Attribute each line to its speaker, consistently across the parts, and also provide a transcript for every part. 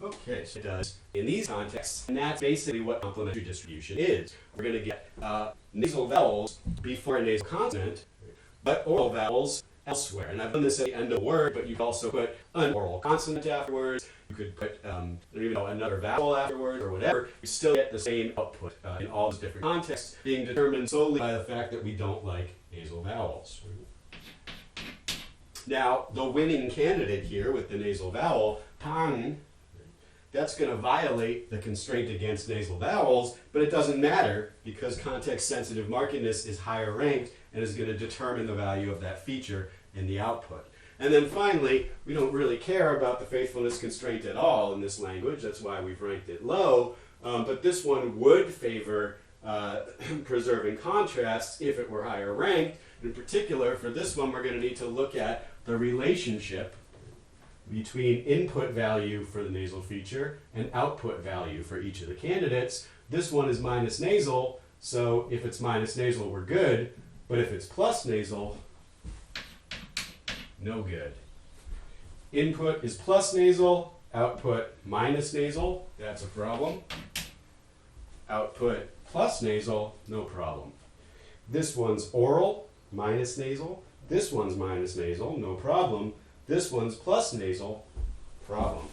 Speaker 1: Okay, so it does in these contexts, and that's basically what complementary distribution is. We're going to get nasal vowels before a nasal consonant, but oral vowels elsewhere. And I've done this at the end of the word, but you can also put an oral consonant afterwards. You could put another vowel afterwards or whatever. You still get the same output in all those different contexts, being determined solely by the fact that we don't like nasal vowels. Now, the winning candidate here with the nasal vowel, pang, that's going to violate the constraint against nasal vowels, but it doesn't matter because context-sensitive markedness is higher ranked and is going to determine the value of that feature in the output. And then finally, we don't really care about the faithfulness constraint at all in this language. That's why we've ranked it low. But this one would favor preserving contrasts if it were higher ranked. In particular, for this one, we're going to need to look at the relationship between input value for the nasal feature and output value for each of the candidates. This one is minus nasal, so if it's minus nasal, we're good. But if it's plus nasal, no good. Input is plus nasal, output minus nasal, that's a problem. Output plus nasal, no problem. This one's oral, minus nasal. This one's minus nasal, no problem. This one's plus nasal, problem.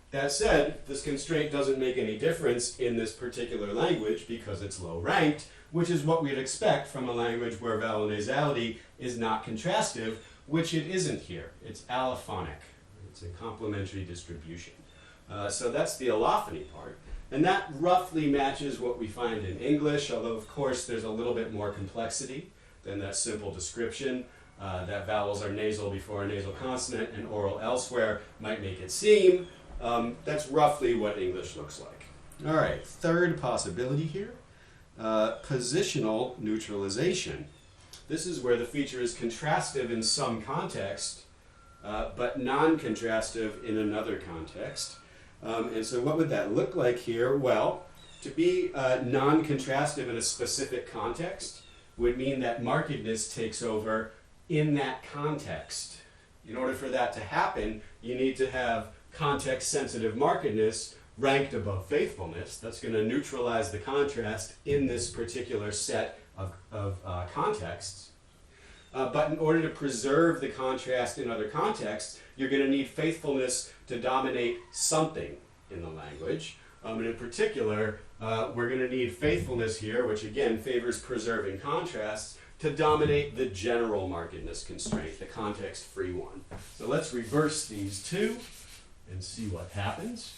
Speaker 1: That said, this constraint doesn't make any difference in this particular language because it's low ranked, which is what we'd expect from a language where vowel nasality is not contrastive, which it isn't here. It's allophonic. It's a complementary distribution. So that's the allophony part. And that roughly matches what we find in English, although of course there's a little bit more complexity than that simple description. That vowels are nasal before a nasal consonant and oral elsewhere might make it seem. That's roughly what English looks like. All right, third possibility here, positional neutralization. This is where the feature is contrastive in some context, but non-contrastive in another context. And so what would that look like here? Well, to be non-contrastive in a specific context would mean that markedness takes over in that context. In order for that to happen, you need to have context-sensitive markedness ranked above faithfulness. That's going to neutralize the contrast in this particular set of contexts. But in order to preserve the contrast in other contexts, you're going to need faithfulness to dominate something in the language. And in particular, we're going to need faithfulness here, which again favors preserving contrasts, to dominate the general markedness constraint, the context-free one. So let's reverse these two and see what happens.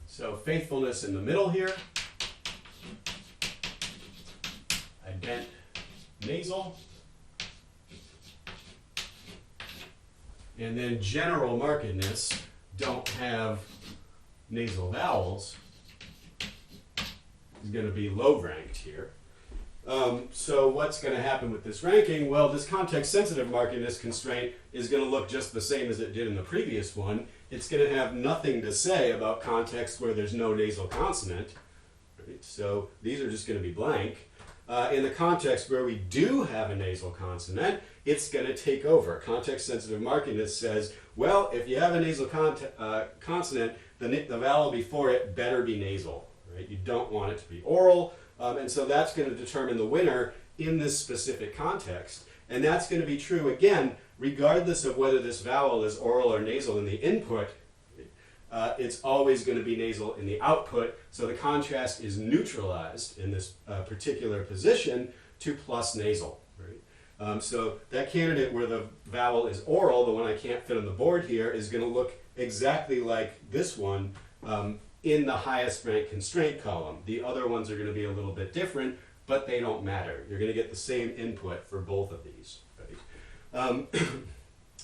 Speaker 1: So faithfulness in the middle here. Ident nasal. And then general markedness, don't have nasal vowels, is going to be low ranked here. So what's going to happen with this ranking? Well, this context-sensitive markedness constraint is going to look just the same as it did in the previous one. It's going to have nothing to say about contexts where there's no nasal consonant. Right? So these are just going to be blank. In the context where we do have a nasal consonant, it's going to take over. Context-sensitive markedness says, well, if you have a nasal consonant, the vowel before it better be nasal. Right? You don't want it to be oral. And so that's going to determine the winner in this specific context. And that's going to be true, again, regardless of whether this vowel is oral or nasal in the input. It's always going to be nasal in the output. So the contrast is neutralized in this particular position to plus nasal. Right? So that candidate where the vowel is oral, the one I can't fit on the board here, is going to look exactly like this one in the highest rank constraint column. The other ones are going to be a little bit different, but they don't matter. You're going to get the same input for both of these. Right?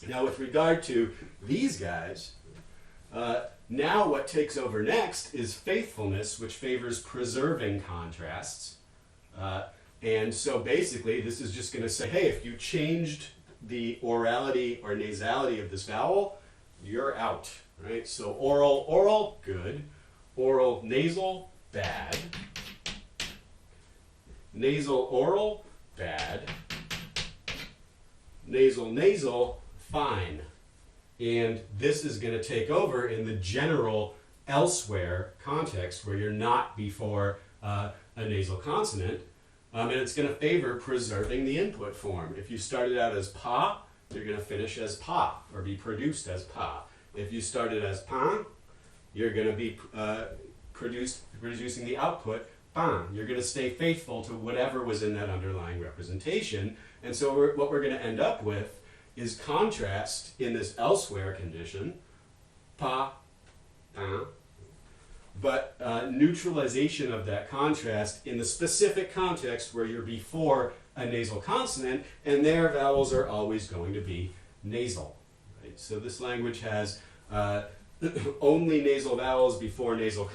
Speaker 1: Now with regard to these guys, now what takes over next is faithfulness, which favors preserving contrasts. And so basically this is just going to say, hey, if you changed the orality or nasality of this vowel, you're out, right? So oral, oral, good. Oral, nasal, bad. Nasal, oral, bad. Nasal, nasal, fine. And this is going to take over in the general elsewhere context where you're not before a nasal consonant. And it's going to favor preserving the input form. If you started out as pa, you're going to finish as pa, or be produced as pa. If you started as pan, you're going to be producing the output pan. You're going to stay faithful to whatever was in that underlying representation. And so what we're going to end up with is contrast in this elsewhere condition, pa, pan, but neutralization of that contrast in the specific context where you're before a nasal consonant, and their vowels are always going to be nasal. Right? So this language has only nasal vowels before nasal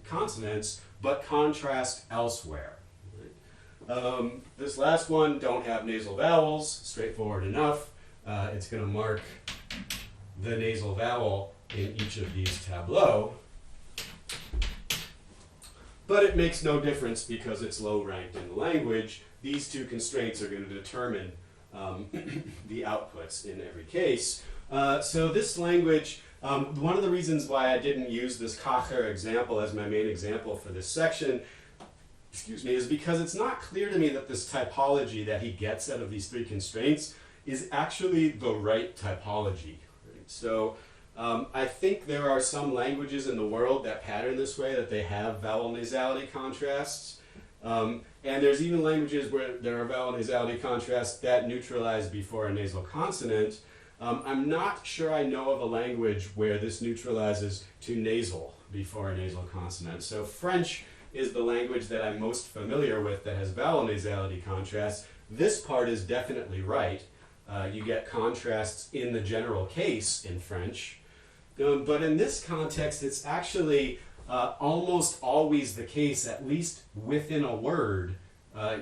Speaker 1: consonants, but contrast elsewhere. Right? This last one, don't have nasal vowels, straightforward enough. It's going to mark the nasal vowel in each of these tableaux. But it makes no difference because it's low ranked in the language. These two constraints are going to determine the outputs in every case. So this language, one of the reasons why I didn't use this Kager example as my main example for this section, is because it's not clear to me that this typology that he gets out of these three constraints is actually the right typology. Right? So I think there are some languages in the world that pattern this way, that they have vowel nasality contrasts. And there's even languages where there are vowel nasality contrasts that neutralize before a nasal consonant. I'm not sure I know of a language where this neutralizes to nasal before a nasal consonant. So French is the language that I'm most familiar with that has vowel nasality contrasts. This part is definitely right. You get contrasts in the general case in French. But in this context, it's actually almost always the case, at least within a word,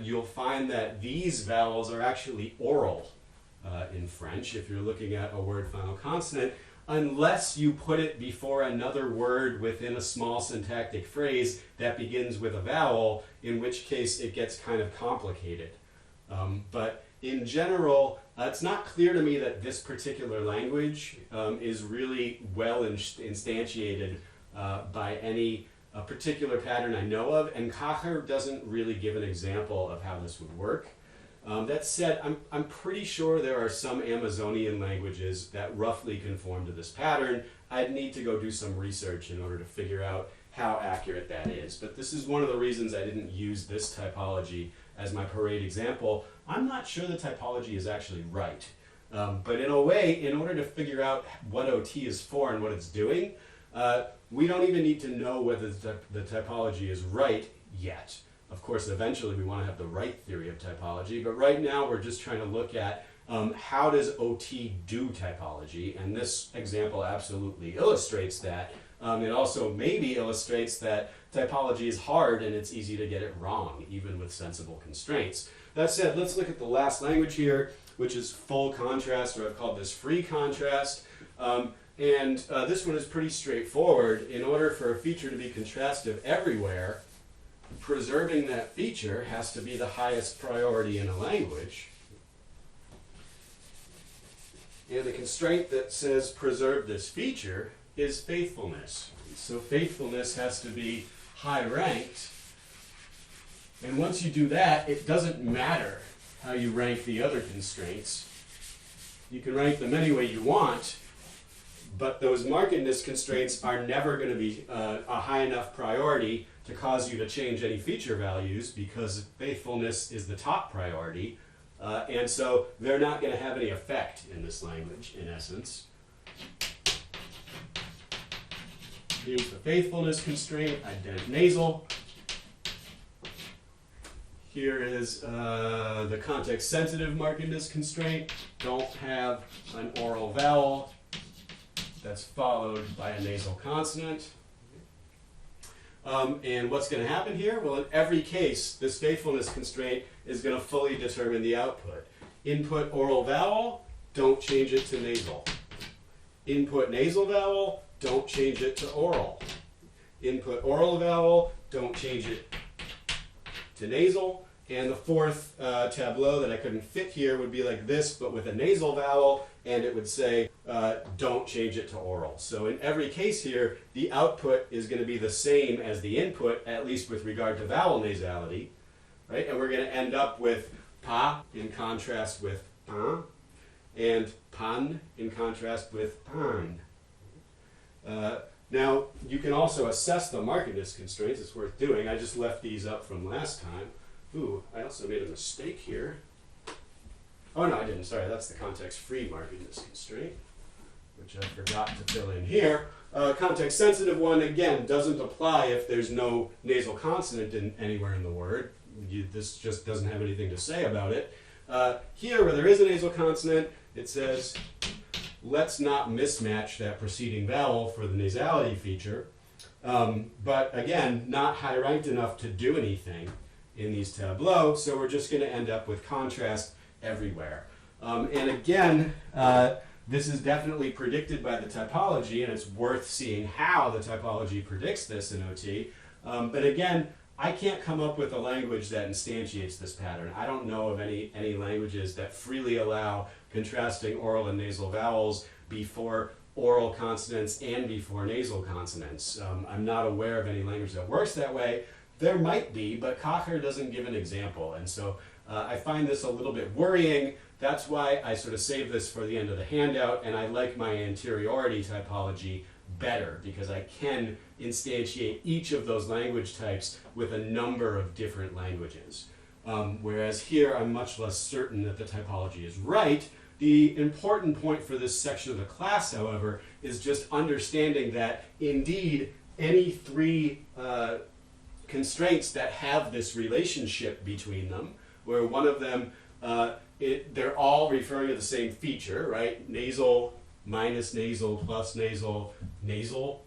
Speaker 1: you'll find that these vowels are actually oral in French, if you're looking at a word final consonant, unless you put it before another word within a small syntactic phrase that begins with a vowel, in which case it gets kind of complicated. But in general, it's not clear to me that this particular language is really well instantiated by any particular pattern I know of, and Kager doesn't really give an example of how this would work. That said, I'm pretty sure there are some Amazonian languages that roughly conform to this pattern. I'd need to go do some research in order to figure out how accurate that is. But this is one of the reasons I didn't use this typology as my parade example. I'm not sure the typology is actually right. But in a way, in order to figure out what OT is for and what it's doing, we don't even need to know whether the typology is right yet. Of course, eventually we want to have the right theory of typology, but right now we're just trying to look at how does OT do typology, and this example absolutely illustrates that. It also maybe illustrates that typology is hard and it's easy to get it wrong, even with sensible constraints. That said, let's look at the last language here, which is full contrast, or I've called this free contrast. This one is pretty straightforward. In order for a feature to be contrastive everywhere, preserving that feature has to be the highest priority in a language. And the constraint that says preserve this feature is faithfulness. So faithfulness has to be high ranked. And once you do that, it doesn't matter how you rank the other constraints. You can rank them any way you want, but those markedness constraints are never going to be a high enough priority to cause you to change any feature values, because faithfulness is the top priority. And so they're not going to have any effect in this language, in essence. Here's the faithfulness constraint, ident nasal. Here is the context-sensitive markedness constraint. Don't have an oral vowel that's followed by a nasal consonant. And what's going to happen here? Well, in every case, this faithfulness constraint is going to fully determine the output. Input oral vowel, don't change it to nasal. Input nasal vowel, don't change it to oral. Input oral vowel, don't change it to nasal. And the fourth tableau that I couldn't fit here would be like this, but with a nasal vowel, and it would say, don't change it to oral. So in every case here, the output is going to be the same as the input, at least with regard to vowel nasality, right? And we're going to end up with pa in contrast with pan, and pan in contrast with pan. Now, you can also assess the markedness constraints. It's worth doing. I just left these up from last time. Ooh, I also made a mistake here. Oh, no, I didn't. Sorry, that's the context-free markedness constraint, which I forgot to fill in here. Context-sensitive one, again, doesn't apply if there's no nasal consonant anywhere in the word. This just doesn't have anything to say about it. Here, where there is a nasal consonant, it says, let's not mismatch that preceding vowel for the nasality feature. But again, not high-ranked enough to do anything in these tableaux, so we're just going to end up with contrast everywhere. And again, this is definitely predicted by the typology, and it's worth seeing how the typology predicts this in OT. But again, I can't come up with a language that instantiates this pattern. I don't know of any languages that freely allow contrasting oral and nasal vowels before oral consonants and before nasal consonants. I'm not aware of any language that works that way. There might be, but Kager doesn't give an example, and so I find this a little bit worrying. That's why I sort of save this for the end of the handout, and I like my anteriority typology better because I can instantiate each of those language types with a number of different languages. Whereas here I'm much less certain that the typology is right. The important point for this section of the class, however, is just understanding that indeed any three constraints that have this relationship between them, where one of them, they're all referring to the same feature, right? Nasal, minus nasal, plus nasal, nasal.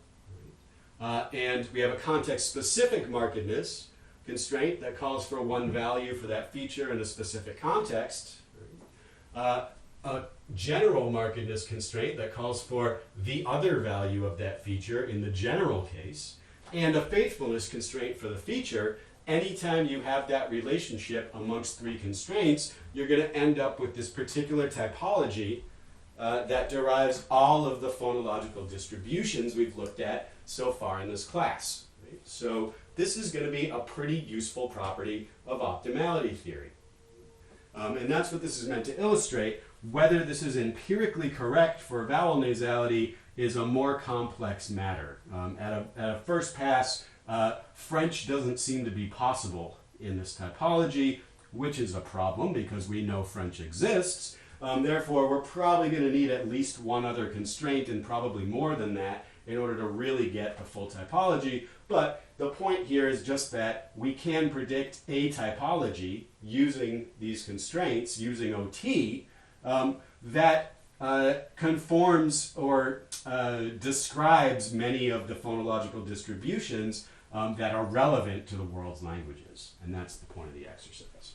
Speaker 1: And we have a context-specific markedness constraint that calls for one value for that feature in a specific context. A general markedness constraint that calls for the other value of that feature in the general case. And a faithfulness constraint for the feature. Anytime you have that relationship amongst three constraints, you're going to end up with this particular typology that derives all of the phonological distributions we've looked at so far in this class. Right? So this is going to be a pretty useful property of optimality theory. And that's what this is meant to illustrate. Whether this is empirically correct for vowel nasality is a more complex matter. At a first pass, French doesn't seem to be possible in this typology, which is a problem because we know French exists. Therefore, we're probably going to need at least one other constraint and probably more than that in order to really get a full typology. But the point here is just that we can predict a typology using these constraints, using OT, that conforms or describes many of the phonological distributions that are relevant to the world's languages. And that's the point of the exercise.